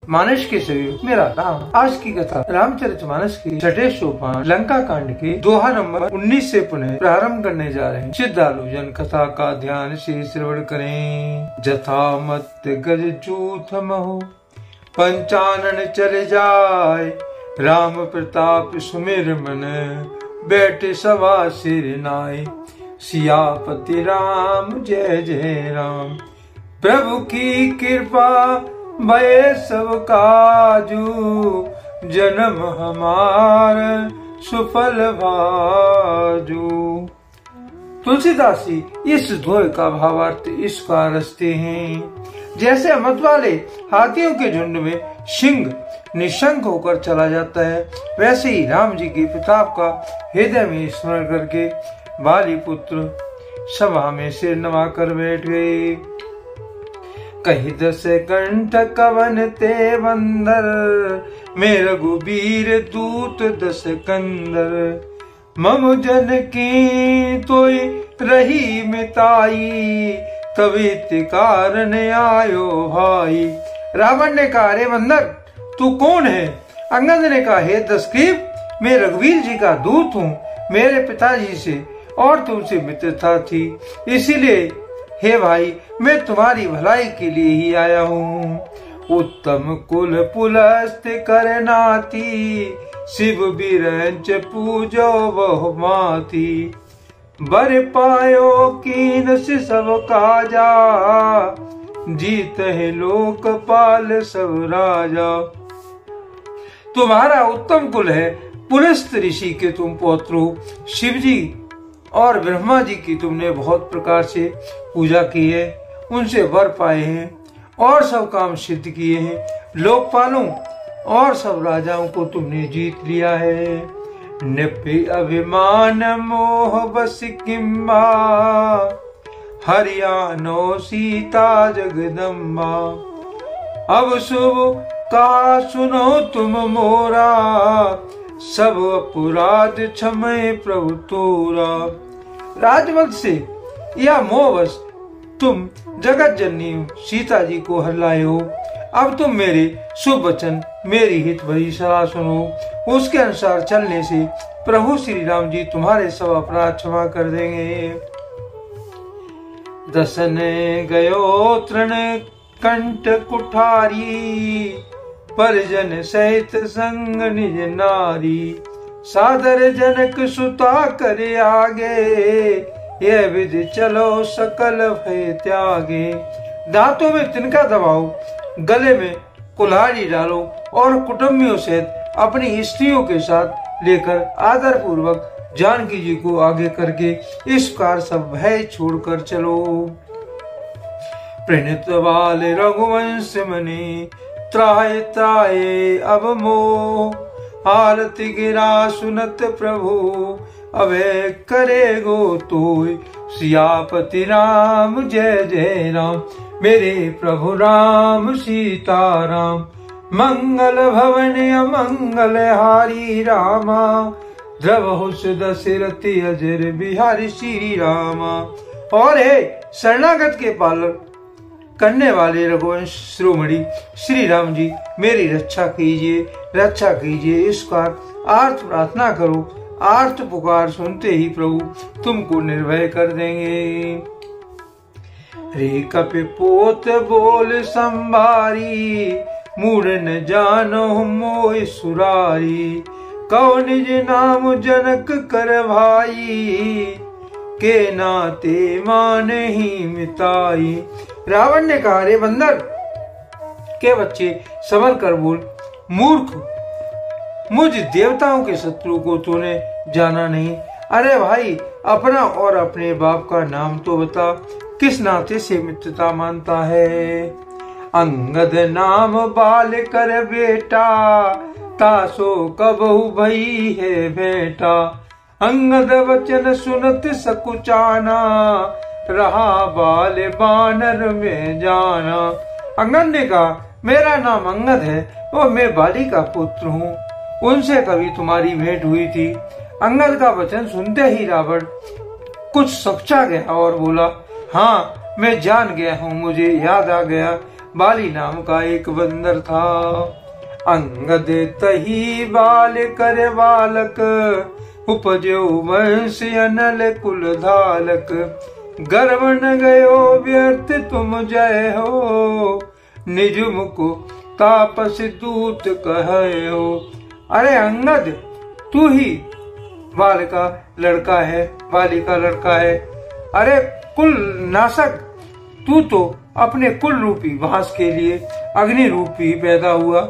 मानस के सहयोग मेरा राम। आज की कथा रामचरितमानस की छठे सोपान लंका कांड के दोहा नंबर 19 से पुनः प्रारंभ करने जा रहे हैं। श्रद्धालु जन कथा का ध्यान से श्रवण करें। जथा मत गज जूथ महो पंचानन चल जाय, राम प्रताप सुमिर मन बैठे सवा सिर नाय। सियापति राम जय जय राम, प्रभु की कृपा भय सब काजू, जन्म हमार सुफल भाजू। तुलसीदास जी इस दोहे का भावार्थ इस प्रकार रचते हैं। जैसे मत वाले हाथियों के झुंड में सिंह निशंक होकर चला जाता है, वैसे ही राम जी के प्रताप का हृदय में स्मरण करके बाली पुत्र सभा में सिर नवा कर बैठ गए। कही दस कंठ कवन ते बंदर, मैं रघुबीर दूत दस कंदर। मम जन की तोय रही मिताई, तवित कारण आयो भाई। रावण ने कहा, अरे बंदर तू कौन है? अंगद ने कहा, हे दशग्रीव मैं रघुवीर जी का दूत हूँ, मेरे पिताजी से और तुमसे मित्रता थी, इसीलिए हे भाई मैं तुम्हारी भलाई के लिए ही आया हूँ। उत्तम कुल पुलस्त करनाती, शिव बिरंच पूजो बहु माती। बर पायो कीन से सब काजा, जीत है लोकपाल सब राजा। तुम्हारा उत्तम कुल है, पुलस्त ऋषि के तुम पौत्र हो। शिव जी और ब्रह्मा जी की तुमने बहुत प्रकार से पूजा की है, उनसे वर पाए हैं और सब काम सिद्ध किए हैं। लोकपालों और सब राजाओं को तुमने जीत लिया है। नपि अभिमान मोह बस किम्बा, हरियाणो सीता जगदम्बा। अब शुभ का सुनो तुम मोरा, सब अपराध क्षमय प्रभु तोरा। राजवंश से या मोहवश तुम जगत जननी सीता जी को हर लाए हो। अब तुम मेरे शुभ वचन, मेरी हित भरी सलाह सुनो। उसके अनुसार चलने से प्रभु श्री राम जी तुम्हारे सब अपराध क्षमा कर देंगे। दसन गयो तृण कंठ कुठारी, परिजन सहित संग निज नारी। सादर जनक सुता करे आगे, यह विधि चलो सकल भय त्यागे। दांतों में तिनका दबाओ, गले में कुल्हाड़ी डालो और कुटुंबियों सहित अपनी स्त्रियों के साथ लेकर आदर पूर्वक जानकी जी को आगे करके इस प्रकार सब भय छोड़कर चलो। प्रणित बाल रघुवंश मणि, त्राय त्राय अब मोह। आरती गिरा सुनत प्रभु, अभय करे गो तोय। सियापति राम जय जय राम, मेरे प्रभु राम सीताराम। मंगल भवन अमंगल हारी रामा, द्रवहुस दशरथि अजर बिहारी श्री रामा। और हे शरणागत के पालन करने वाले रघुवंश शिरोमणि श्री राम जी, मेरी रक्षा कीजिए, रक्षा कीजिए। इसका आर्त प्रार्थना करो, आर्त पुकार सुनते ही प्रभु तुमको निर्भय कर देंगे। रे कपि पोत बोल संभारी, मूढ़ न जानो मोह सुरारी। कहो निज नाम जनक कर भाई, के नाते मान ही मिताई। रावण ने कहा, रे बंदर के बच्चे संभल कर बोल। मूर्ख, मुझ देवताओं के शत्रु को तूने जाना नहीं। अरे भाई अपना और अपने बाप का नाम तो बता, किस नाते से मित्रता मानता है। अंगद नाम बाल कर बेटा, तासो कबहु भई है बेटा। अंगद वचन सुनत सकुचाना, रहा बाल बानर में जाना। अंगद ने कहा, मेरा नाम अंगद है और मैं बाली का पुत्र हूँ, उनसे कभी तुम्हारी भेंट हुई थी। अंगद का वचन सुनते ही रावण कुछ सकुचा गया और बोला, हाँ मैं जान गया हूँ, मुझे याद आ गया। बाली नाम का एक बंदर था। अंगद तही बाल कर बालक, उपजो वंश अनल कुल धालक। गर्व न गयो व्यर्थ तुम जय हो, निज मुख तापस दूत कहे हो। अरे अंगद, तू ही बाल का लड़का है, बाली का लड़का है। अरे कुल नाशक, तू तो अपने कुल रूपी वास के लिए अग्नि रूपी पैदा हुआ,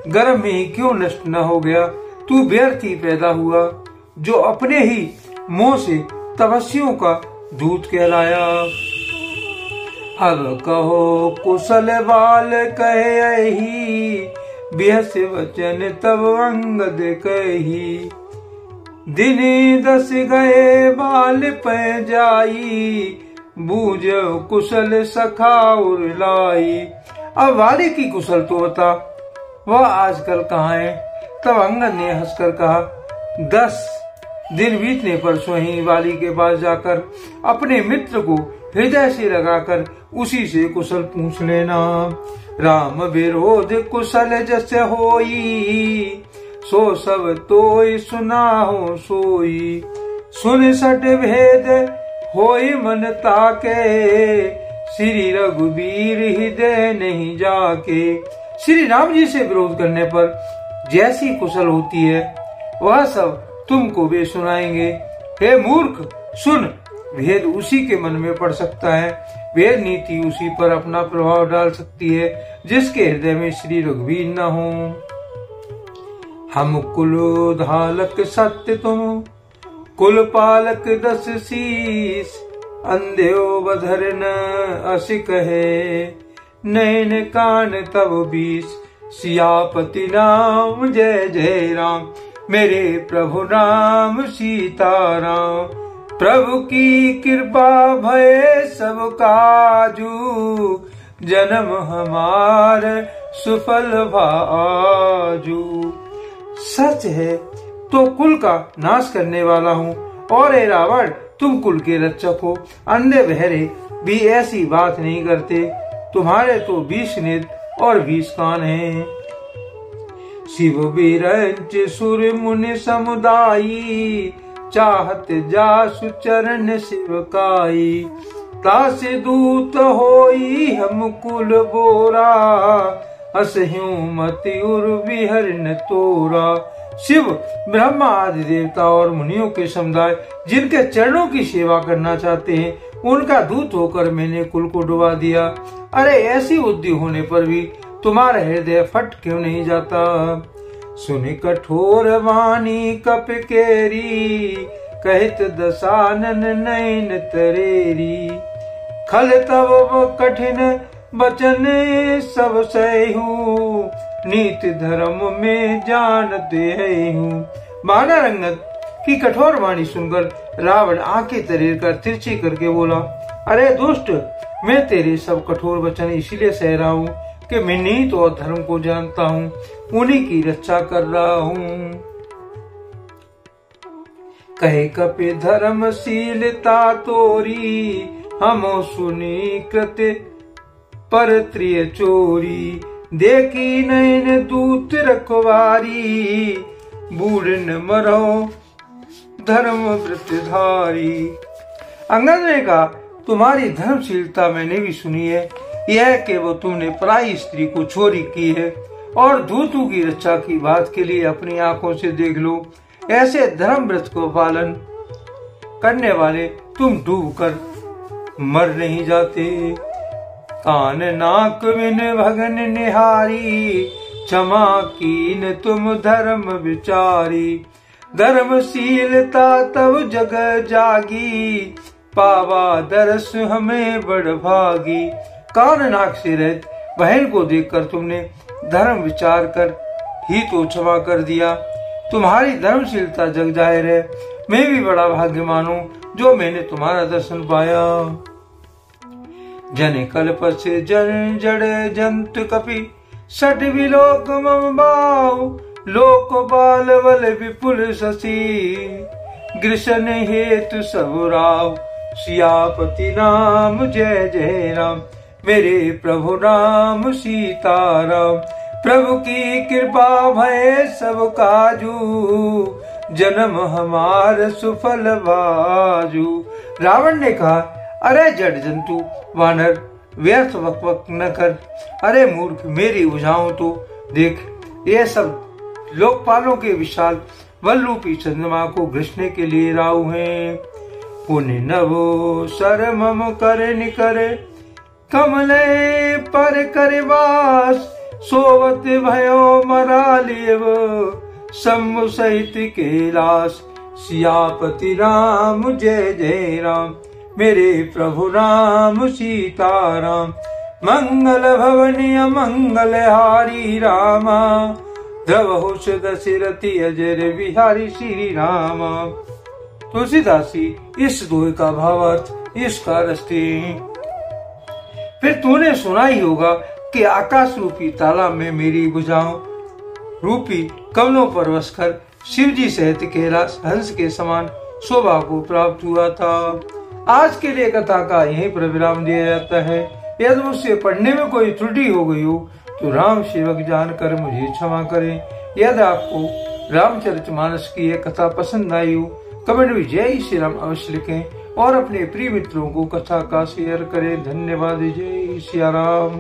गर्भ में ही क्यों नष्ट न हो गया? तू व्यर्थ ही पैदा हुआ, जो अपने ही मुंह से तपस्वियों का दूत कहलाया। अब कहो कुशल बाल कहे ही, बिहस वचन तब अंगद कही। दिन 10 गए बाल पै जाई, बूझो कुशल सखा उरलाई। अब वाली की कुशल तो बता, वह आजकल कहाँ है? तब अंगद ने हंसकर कहा, 10 दिन बीतने पर स्वयं वाली के पास जाकर अपने मित्र को हृदय से लगाकर उसी से कुशल पूछ लेना। राम विरोध कुशल जस होई, सो सब तोय सुना हो सोई। सुन सट भेद होई मन ताके, श्री रघुबीर हृदय नहीं जाके। श्री राम जी से विरोध करने पर जैसी कुशल होती है, वह सब तुमको वे सुनाएंगे। हे मूर्ख, सुन, भेद उसी के मन में पड़ सकता है, वेद नीति उसी पर अपना प्रभाव डाल सकती है जिसके हृदय में श्री रघुवीर न हो। हम कुल धालक सत्य तुम, कुल पालक 10 शीस। अंध्यो बधर न अस कहे, नैन कान तब 20। सियापति नाम जय जय राम, मेरे प्रभु राम सीताराम। प्रभु की कृपा भय सब काजू, जन्म हमार सुफल भाजू। सच है तो कुल का नाश करने वाला हूँ, और ए रावण, तुम कुल के रक्षक हो। अंधे बहरे भी ऐसी बात नहीं करते, तुम्हारे तो 20 नेत्र और 20 कान हैं। शिव बिरंच सुर मुनि समुदायी, चाहत जासु चरण शिवकाई। तासे दूत होई हम कुल बोरा, असह्यू मति उर विहरन तोरा। शिव, ब्रह्मा आदि देवता और मुनियों के समुदाय जिनके चरणों की सेवा करना चाहते हैं, उनका दूत होकर मैंने कुल को डुबा दिया। अरे ऐसी बुद्धि होने पर भी तुम्हारा हृदय फट क्यों नहीं जाता? सुनि कठोर वाणी कप केरी, कहित दशानन नयन तरेरी। खल तब कठिन बचन सब सहूं, नीति धर्म में जानते हूँ। बानर अंगद की कठोर वाणी सुनकर रावण आंखें तरेर कर तिरछी करके बोला, अरे दुष्ट, मैं तेरे सब कठोर वचन इसीलिए सह रहा हूँ कि मैं नीति और धर्म को जानता हूँ, उन्हीं की रक्षा कर रहा हूँ। कहे कपि धर्मशीलता तोरी, हम सुनी कृत पर त्रिय चोरी। देखी नैन दूत रखवारी, बूढ़ न मरो धर्म व्रतधारी। अंगद ने कहा, तुम्हारी धर्मशीलता मैंने भी सुनी है, यह कि वो तुमने पराई स्त्री को चोरी की है, और दूतों की रक्षा की बात के लिए अपनी आंखों से देख लो। ऐसे धर्म व्रत को पालन करने वाले तुम डूब कर मर नहीं जाते। कान नाक बिन भगन निहारी, क्षमा कीन तुम धर्म विचारी। धर्मशीलता तब जग जागी, पावा दरस हमें बड़ भागी। कान नाक से रहित बहन को देखकर तुमने धर्म विचार कर ही तो क्षमा कर दिया। तुम्हारी धर्मशीलता जग जाहिर है, मैं भी बड़ा भाग्यवान हूँ जो मैंने तुम्हारा दर्शन पाया। जन कल्प से जन जड़ जंत कपि, सट विलोक मम बाऊ। लोक बाल बल विपुल शशि, ग्रसन हेतु सब राव। सियापति नाम जय जय राम, मेरे प्रभु राम सीताराम। प्रभु की कृपा भय सब काजू, जन्म हमार सुफल बाजू। रावण ने कहा, अरे जड़ जंतु वानर, व्यर्थ वक न कर। अरे मूर्ख, मेरी भुजाओं तो देख, ये सब लोकपालों के विशाल वल्लूपी चंद्रमा को घृष्टने के लिए राहु हैं। पुण्य नभो सर मम कर निकर, कमले पर कर वास। सोवत भयो मरालियव, शंभु सहित कैलाश। सियापति राम जय जय राम, मेरे प्रभु राम सीताराम। मंगल भवनीय मंगल हारी रामा, द्रवहुष दशरथी अजर बिहारी श्री राम। तुलसीदास जी इस दोहे का भावार्थ इसका रचते हैं। फिर तूने सुना ही होगा कि आकाश रूपी तालाब में मेरी भुजाओं रूपी कमलों पर बसकर शिव जी सहित कैलाश हंस के समान शोभा को प्राप्त हुआ था। आज के लिए कथा का यहीं पर विराम दिया जाता है। यदि मुझसे पढ़ने में कोई त्रुटि हो गई हो तो राम सेवक जानकर मुझे क्षमा करें। यदि आपको रामचरितमानस की यह कथा पसंद आई हो, कमेंट में जय श्री राम अवश्य लिखें और अपने प्रिय मित्रों को कथा का शेयर करें। धन्यवाद। जय श्री राम।